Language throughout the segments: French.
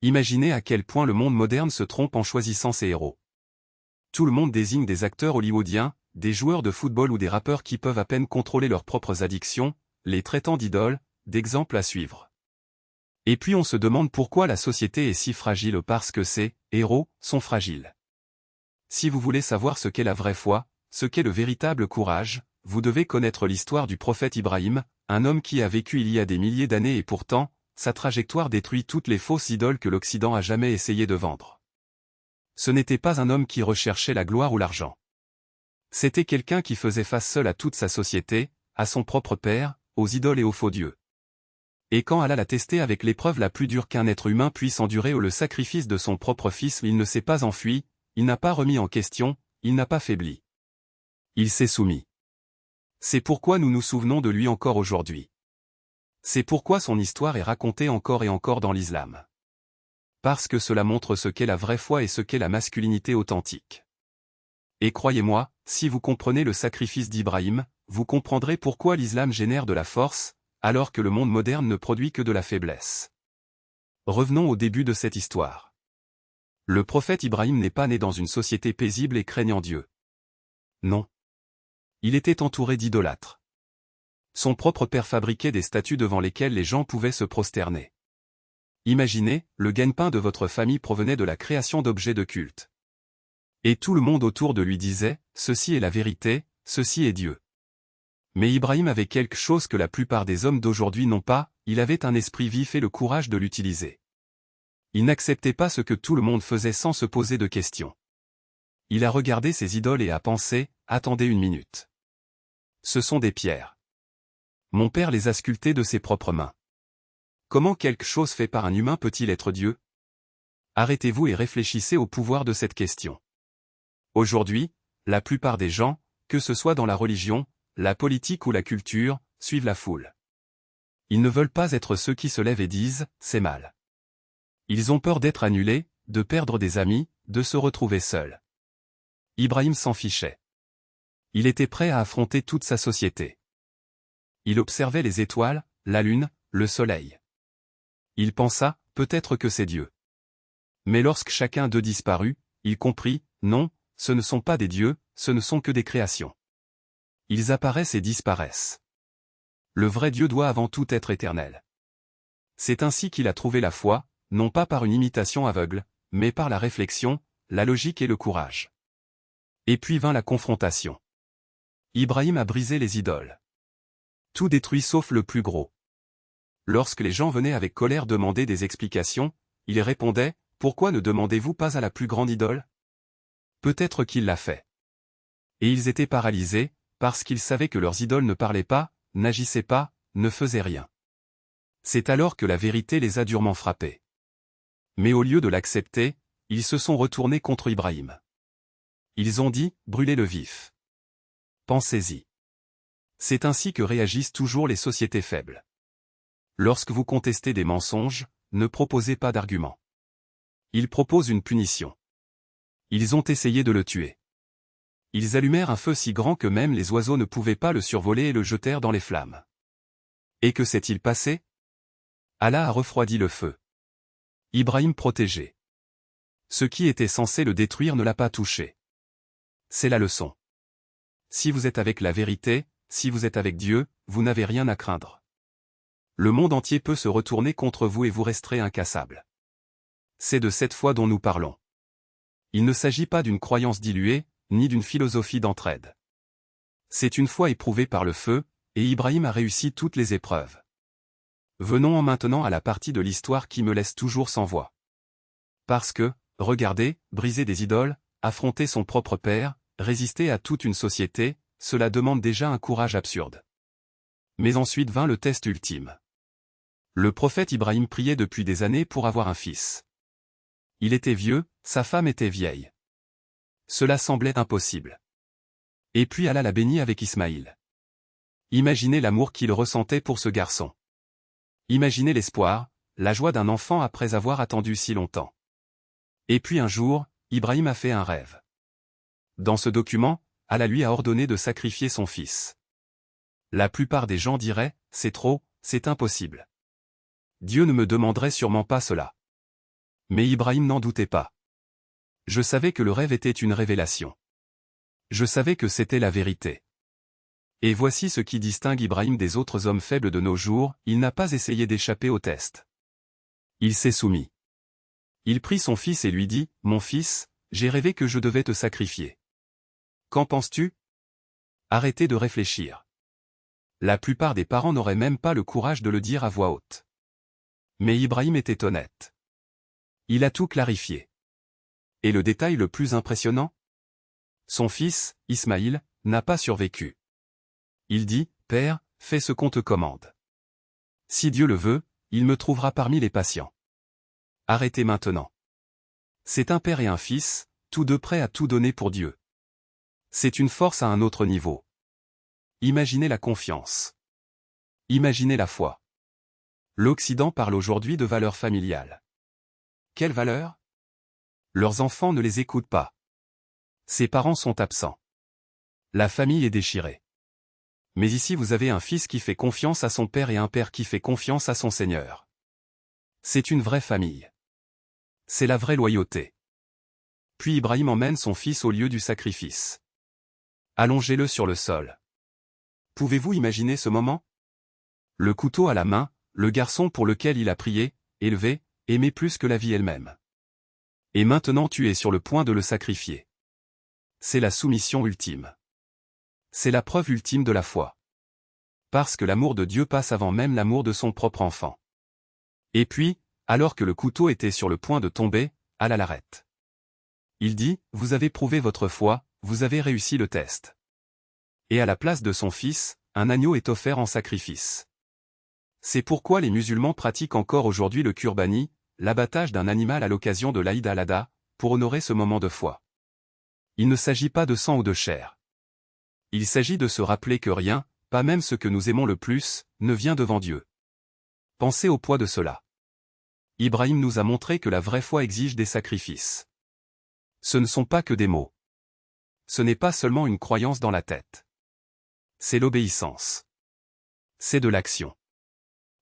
Imaginez à quel point le monde moderne se trompe en choisissant ses héros. Tout le monde désigne des acteurs hollywoodiens, des joueurs de football ou des rappeurs qui peuvent à peine contrôler leurs propres addictions, les traitant d'idoles, d'exemples à suivre. Et puis on se demande pourquoi la société est si fragile parce que ces héros sont fragiles. Si vous voulez savoir ce qu'est la vraie foi, ce qu'est le véritable courage, vous devez connaître l'histoire du prophète Ibrahim, un homme qui a vécu il y a des milliers d'années et pourtant, sa trajectoire détruit toutes les fausses idoles que l'Occident a jamais essayé de vendre. Ce n'était pas un homme qui recherchait la gloire ou l'argent. C'était quelqu'un qui faisait face seul à toute sa société, à son propre père, aux idoles et aux faux dieux. Et quand Allah l'a testé avec l'épreuve la plus dure qu'un être humain puisse endurer ou le sacrifice de son propre fils, il ne s'est pas enfui, il n'a pas remis en question, il n'a pas faibli. Il s'est soumis. C'est pourquoi nous nous souvenons de lui encore aujourd'hui. C'est pourquoi son histoire est racontée encore et encore dans l'islam. Parce que cela montre ce qu'est la vraie foi et ce qu'est la masculinité authentique. Et croyez-moi, si vous comprenez le sacrifice d'Ibrahim, vous comprendrez pourquoi l'islam génère de la force, alors que le monde moderne ne produit que de la faiblesse. Revenons au début de cette histoire. Le prophète Ibrahim n'est pas né dans une société paisible et craignant Dieu. Non. Il était entouré d'idolâtres. Son propre père fabriquait des statues devant lesquelles les gens pouvaient se prosterner. Imaginez, le gagne-pain de votre famille provenait de la création d'objets de culte. Et tout le monde autour de lui disait, ceci est la vérité, ceci est Dieu. Mais Ibrahim avait quelque chose que la plupart des hommes d'aujourd'hui n'ont pas, il avait un esprit vif et le courage de l'utiliser. Il n'acceptait pas ce que tout le monde faisait sans se poser de questions. Il a regardé ses idoles et a pensé, attendez une minute. Ce sont des pierres. Mon père les a sculptées de ses propres mains. Comment quelque chose fait par un humain peut-il être Dieu? Arrêtez-vous et réfléchissez au pouvoir de cette question. Aujourd'hui, la plupart des gens, que ce soit dans la religion, la politique ou la culture, suivent la foule. Ils ne veulent pas être ceux qui se lèvent et disent « c'est mal ». Ils ont peur d'être annulés, de perdre des amis, de se retrouver seuls. Ibrahim s'en fichait. Il était prêt à affronter toute sa société. Il observait les étoiles, la lune, le soleil. Il pensa, peut-être que c'est Dieu. Mais lorsque chacun d'eux disparut, il comprit, non, ce ne sont pas des dieux, ce ne sont que des créations. Ils apparaissent et disparaissent. Le vrai Dieu doit avant tout être éternel. C'est ainsi qu'il a trouvé la foi, non pas par une imitation aveugle, mais par la réflexion, la logique et le courage. Et puis vint la confrontation. Ibrahim a brisé les idoles. Tout détruit sauf le plus gros. Lorsque les gens venaient avec colère demander des explications, il répondait, « Pourquoi ne demandez-vous pas à la plus grande idole ?» Peut-être qu'il l'a fait. Et ils étaient paralysés, parce qu'ils savaient que leurs idoles ne parlaient pas, n'agissaient pas, ne faisaient rien. C'est alors que la vérité les a durement frappés. Mais au lieu de l'accepter, ils se sont retournés contre Ibrahim. Ils ont dit, « Brûlez-le vif. » Pensez-y. C'est ainsi que réagissent toujours les sociétés faibles. Lorsque vous contestez des mensonges, ne proposez pas d'arguments. Ils proposent une punition. Ils ont essayé de le tuer. Ils allumèrent un feu si grand que même les oiseaux ne pouvaient pas le survoler et le jetèrent dans les flammes. Et que s'est-il passé? Allah a refroidi le feu. Ibrahim protégé. Ce qui était censé le détruire ne l'a pas touché. C'est la leçon. Si vous êtes avec la vérité, si vous êtes avec Dieu, vous n'avez rien à craindre. Le monde entier peut se retourner contre vous et vous resterez incassable. C'est de cette foi dont nous parlons. Il ne s'agit pas d'une croyance diluée, ni d'une philosophie d'entraide. C'est une foi éprouvée par le feu, et Ibrahim a réussi toutes les épreuves. Venons maintenant à la partie de l'histoire qui me laisse toujours sans voix. Parce que, regardez, briser des idoles, affronter son propre père, résister à toute une société, cela demande déjà un courage absurde. Mais ensuite vint le test ultime. Le prophète Ibrahim priait depuis des années pour avoir un fils. Il était vieux, sa femme était vieille. Cela semblait impossible. Et puis Allah l'a béni avec Ismaïl. Imaginez l'amour qu'il ressentait pour ce garçon. Imaginez l'espoir, la joie d'un enfant après avoir attendu si longtemps. Et puis un jour, Ibrahim a fait un rêve. Dans ce document, Allah lui a ordonné de sacrifier son fils. La plupart des gens diraient, c'est trop, c'est impossible. Dieu ne me demanderait sûrement pas cela. Mais Ibrahim n'en doutait pas. Je savais que le rêve était une révélation. Je savais que c'était la vérité. Et voici ce qui distingue Ibrahim des autres hommes faibles de nos jours, il n'a pas essayé d'échapper au test. Il s'est soumis. Il prit son fils et lui dit, « Mon fils, j'ai rêvé que je devais te sacrifier. Qu'en penses-tu ? » Arrêtez de réfléchir. La plupart des parents n'auraient même pas le courage de le dire à voix haute. Mais Ibrahim était honnête. Il a tout clarifié. Et le détail le plus impressionnant ? Son fils, Ismaïl, n'a pas survécu. Il dit, « Père, fais ce qu'on te commande. Si Dieu le veut, il me trouvera parmi les patients. Arrêtez maintenant. » C'est un père et un fils, tous deux prêts à tout donner pour Dieu. C'est une force à un autre niveau. Imaginez la confiance. Imaginez la foi. L'Occident parle aujourd'hui de valeurs familiales. Quelles valeurs ? Leurs enfants ne les écoutent pas. Ses parents sont absents. La famille est déchirée. Mais ici vous avez un fils qui fait confiance à son père et un père qui fait confiance à son Seigneur. C'est une vraie famille. C'est la vraie loyauté. Puis Ibrahim emmène son fils au lieu du sacrifice. Allongez-le sur le sol. Pouvez-vous imaginer ce moment ? Le couteau à la main, le garçon pour lequel il a prié, élevé, aimé plus que la vie elle-même. Et maintenant tu es sur le point de le sacrifier. C'est la soumission ultime. C'est la preuve ultime de la foi. Parce que l'amour de Dieu passe avant même l'amour de son propre enfant. Et puis, alors que le couteau était sur le point de tomber, Allah l'arrête. Il dit, « Vous avez prouvé votre foi, vous avez réussi le test. » Et à la place de son fils, un agneau est offert en sacrifice. C'est pourquoi les musulmans pratiquent encore aujourd'hui le qurbani, l'abattage d'un animal à l'occasion de l'Aïd al-Adha, pour honorer ce moment de foi. Il ne s'agit pas de sang ou de chair. Il s'agit de se rappeler que rien, pas même ce que nous aimons le plus, ne vient devant Dieu. Pensez au poids de cela. Ibrahim nous a montré que la vraie foi exige des sacrifices. Ce ne sont pas que des mots. Ce n'est pas seulement une croyance dans la tête. C'est l'obéissance. C'est de l'action.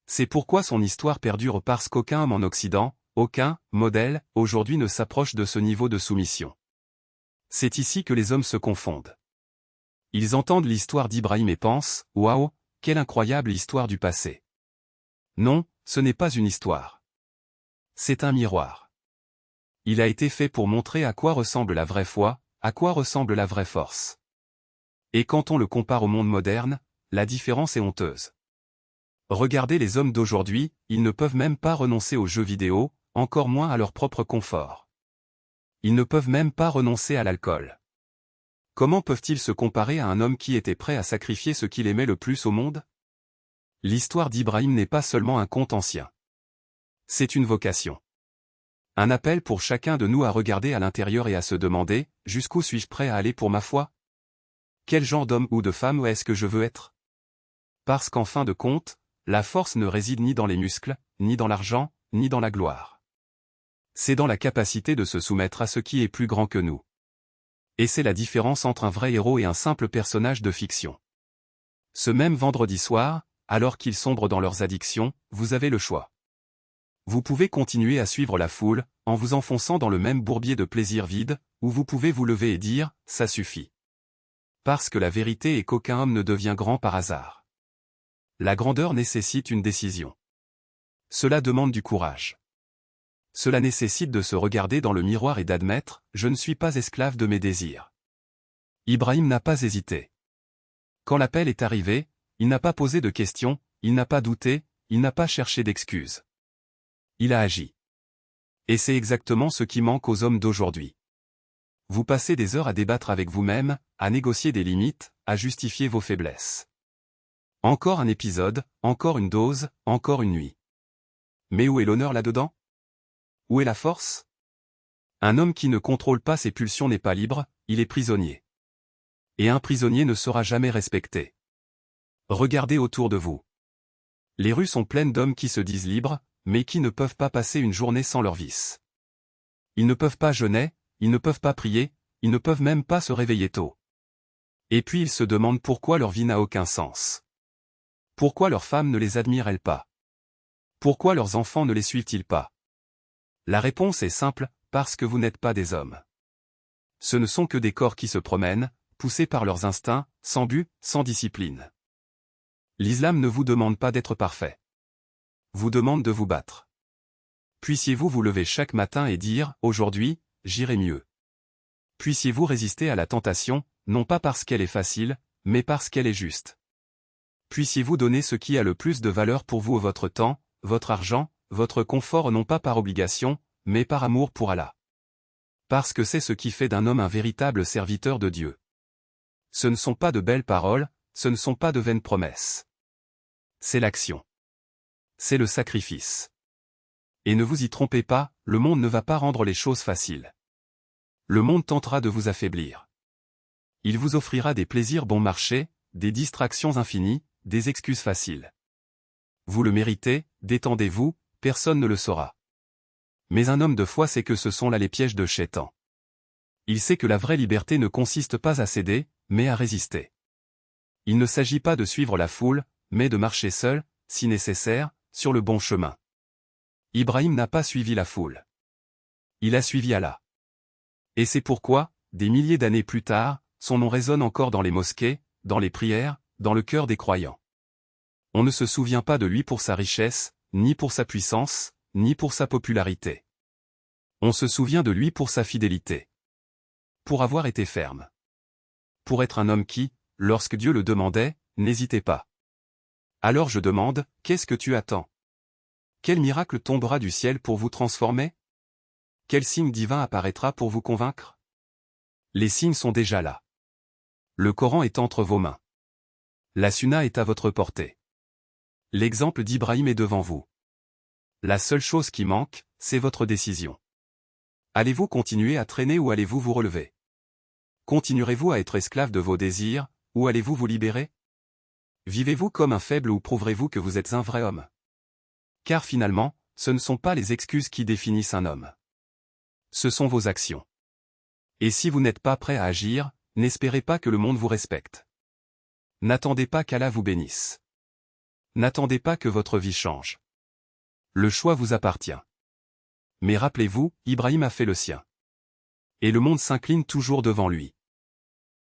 C'est pourquoi son histoire perdure parce qu'aucun homme en Occident, aucun modèle, aujourd'hui ne s'approche de ce niveau de soumission. C'est ici que les hommes se confondent. Ils entendent l'histoire d'Ibrahim et pensent, « Waouh, quelle incroyable histoire du passé !» Non, ce n'est pas une histoire. C'est un miroir. Il a été fait pour montrer à quoi ressemble la vraie foi, à quoi ressemble la vraie force. Et quand on le compare au monde moderne, la différence est honteuse. Regardez les hommes d'aujourd'hui, ils ne peuvent même pas renoncer aux jeux vidéo, encore moins à leur propre confort. Ils ne peuvent même pas renoncer à l'alcool. Comment peuvent-ils se comparer à un homme qui était prêt à sacrifier ce qu'il aimait le plus au monde ? L'histoire d'Ibrahim n'est pas seulement un conte ancien. C'est une vocation. Un appel pour chacun de nous à regarder à l'intérieur et à se demander, jusqu'où suis-je prêt à aller pour ma foi ? Quel genre d'homme ou de femme est-ce que je veux être ? Parce qu'en fin de compte, la force ne réside ni dans les muscles, ni dans l'argent, ni dans la gloire. C'est dans la capacité de se soumettre à ce qui est plus grand que nous. Et c'est la différence entre un vrai héros et un simple personnage de fiction. Ce même vendredi soir, alors qu'ils sombrent dans leurs addictions, vous avez le choix. Vous pouvez continuer à suivre la foule, en vous enfonçant dans le même bourbier de plaisir vide, ou vous pouvez vous lever et dire, ça suffit. Parce que la vérité est qu'aucun homme ne devient grand par hasard. La grandeur nécessite une décision. Cela demande du courage. Cela nécessite de se regarder dans le miroir et d'admettre, je ne suis pas esclave de mes désirs. Ibrahim n'a pas hésité. Quand l'appel est arrivé, il n'a pas posé de questions, il n'a pas douté, il n'a pas cherché d'excuses. Il a agi. Et c'est exactement ce qui manque aux hommes d'aujourd'hui. Vous passez des heures à débattre avec vous-même, à négocier des limites, à justifier vos faiblesses. Encore un épisode, encore une dose, encore une nuit. Mais où est l'honneur là-dedans ? Où est la force ? Un homme qui ne contrôle pas ses pulsions n'est pas libre, il est prisonnier. Et un prisonnier ne sera jamais respecté. Regardez autour de vous. Les rues sont pleines d'hommes qui se disent libres, mais qui ne peuvent pas passer une journée sans leurs vices. Ils ne peuvent pas jeûner, ils ne peuvent pas prier, ils ne peuvent même pas se réveiller tôt. Et puis ils se demandent pourquoi leur vie n'a aucun sens. Pourquoi leurs femmes ne les admirent-elles pas ? Pourquoi leurs enfants ne les suivent-ils pas ? La réponse est simple, parce que vous n'êtes pas des hommes. Ce ne sont que des corps qui se promènent, poussés par leurs instincts, sans but, sans discipline. L'islam ne vous demande pas d'être parfait. Vous demande de vous battre. Puissiez-vous vous lever chaque matin et dire « Aujourd'hui, j'irai mieux ». Puissiez-vous résister à la tentation, non pas parce qu'elle est facile, mais parce qu'elle est juste. Puissiez-vous donner ce qui a le plus de valeur pour vous, votre temps, votre argent, votre confort, non pas par obligation, mais par amour pour Allah. Parce que c'est ce qui fait d'un homme un véritable serviteur de Dieu. Ce ne sont pas de belles paroles, ce ne sont pas de vaines promesses. C'est l'action. C'est le sacrifice. Et ne vous y trompez pas, le monde ne va pas rendre les choses faciles. Le monde tentera de vous affaiblir. Il vous offrira des plaisirs bon marché, des distractions infinies, des excuses faciles. Vous le méritez, détendez-vous, personne ne le saura. Mais un homme de foi sait que ce sont là les pièges de Shaitan. Il sait que la vraie liberté ne consiste pas à céder, mais à résister. Il ne s'agit pas de suivre la foule, mais de marcher seul, si nécessaire, sur le bon chemin. Ibrahim n'a pas suivi la foule. Il a suivi Allah. Et c'est pourquoi, des milliers d'années plus tard, son nom résonne encore dans les mosquées, dans les prières, dans le cœur des croyants. On ne se souvient pas de lui pour sa richesse, ni pour sa puissance, ni pour sa popularité. On se souvient de lui pour sa fidélité. Pour avoir été ferme. Pour être un homme qui, lorsque Dieu le demandait, n'hésitait pas. Alors je demande, qu'est-ce que tu attends? Quel miracle tombera du ciel pour vous transformer? Quel signe divin apparaîtra pour vous convaincre? Les signes sont déjà là. Le Coran est entre vos mains. La Sunna est à votre portée. L'exemple d'Ibrahim est devant vous. La seule chose qui manque, c'est votre décision. Allez-vous continuer à traîner ou allez-vous vous relever? Continuerez-vous à être esclave de vos désirs, ou allez-vous vous libérer? Vivez-vous comme un faible ou prouverez-vous que vous êtes un vrai homme? Car finalement, ce ne sont pas les excuses qui définissent un homme. Ce sont vos actions. Et si vous n'êtes pas prêt à agir, n'espérez pas que le monde vous respecte. N'attendez pas qu'Allah vous bénisse. N'attendez pas que votre vie change. Le choix vous appartient. Mais rappelez-vous, Ibrahim a fait le sien. Et le monde s'incline toujours devant lui.